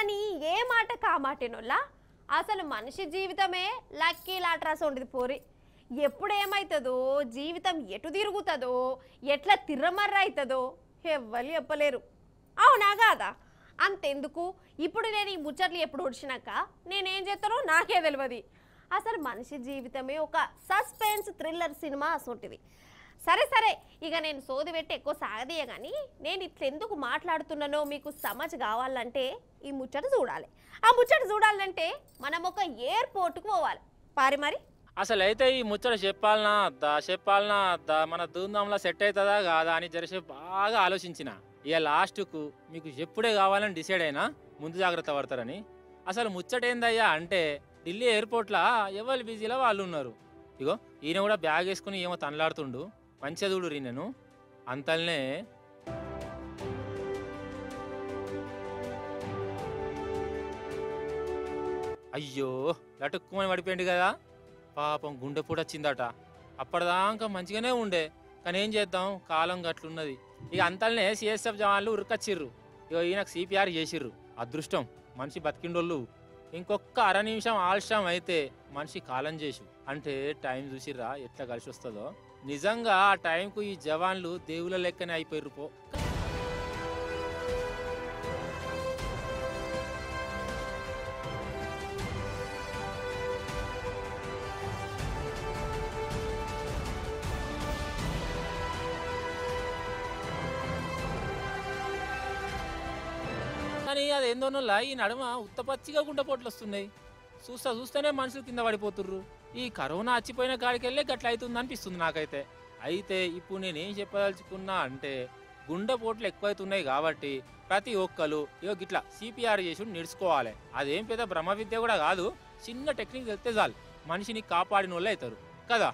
కానీ ఏ మాట కామాటేనోళ్ళ అసలు మనిషి జీవితమే లక్కీ లాట్రాస్ ఉండేది పోరి. ఎప్పుడు ఏమవుతుందో జీవితం ఎటు తిరుగుతుందో ఎట్లా తిర్రమర్ర అవుతుందో ఎవ్వరు చెప్పలేరు. అవునా కాదా? అంతెందుకు, ఇప్పుడు నేను ఈ ముచ్చట్లు ఎప్పుడు ఒడిచినాక నేనేం చేస్తానో నాకే తెలియదు. అసలు మనిషి జీవితమే ఒక సస్పెన్స్ థ్రిల్లర్ సినిమా అసొంటిది. సరే సరే, ఇక నేను సోది పెట్టి ఎక్కువ సాగదీయ కానీ నేను ఇట్లెందుకు మాట్లాడుతున్నానో మీకు సమజ్ కావాలంటే ఈ ముచ్చట చూడాలి. ఆ ముచ్చట చూడాలంటే మనం ఒక ఎయిర్పోర్ట్కు పోవాలి పారి. మరి అసలు అయితే ఈ ముచ్చట చెప్పాలనా అద్దా మన ధూమ్ధాంలో సెట్ అవుతుందా కాదా అని జరసేపు బాగా ఆలోచించిన. ఇక లాస్ట్కు మీకు ఎప్పుడే కావాలని డిసైడ్ అయినా ముందు జాగ్రత్త పడతారని. అసలు ముచ్చట ఏందయ్యా అంటే ఢిల్లీ ఎయిర్పోర్ట్లో ఎవరు బిజీలో వాళ్ళు ఉన్నారు. ఇగో ఈయన కూడా బ్యాగ్ వేసుకుని ఏమో తనలాడుతుండు. మంచిగా చూడు నేను అంతల్నే అయ్యో లటుక్కుమని పడిపోయింది కదా పాపం. గుండెపూట వచ్చిందట. అప్పటిదాకా మంచిగానే ఉండే కానీ ఏం చేద్దాం, కాలం గట్లున్నది. ఇక అంతల్నే సిఎస్ఎఫ్ జవాన్లు ఉరికొచ్చిర్రు. ఇక ఈయనకు సిపిఆర్ చేసిర్రు. అదృష్టం మనిషి బతికిండోళ్ళు. ఇంకొక అర నిమిషం ఆలస్యం అయితే మనిషి కాలం చేసు. అంటే టైం చూసిర్రా ఎట్లా కలిసి వస్తుందో. నిజంగా ఆ టైంకు ఈ జవాన్లు దేవుళ్ళ లెక్కనే అయిపోయారు పో. కానీ అదేందోనల్లా ఈ నడుమ ఉత్తపచ్చిగా గుండెపోట్లు వస్తున్నాయి. చూస్తేనే మనుషులు కింద పడిపోతుర్రు. ఈ కరోనా వచ్చిపోయిన కాడికెళ్ళే గట్ల అవుతుంది అనిపిస్తుంది నాకైతే. అయితే ఇప్పుడు నేనేం చెప్పదలుచుకున్నా అంటే గుండెపోట్లు ఎక్కువైతున్నాయి కాబట్టి ప్రతి ఒక్కరు ఇగో గిట్లా సిపిఆర్ చేసి నేర్చుకోవాలి. అదేం పెద్ద బ్రహ్మ విద్య కూడా కాదు. చిన్న టెక్నిక్ తెలితే చాలు మనిషిని కాపాడిన వాళ్ళు అవుతారు కదా.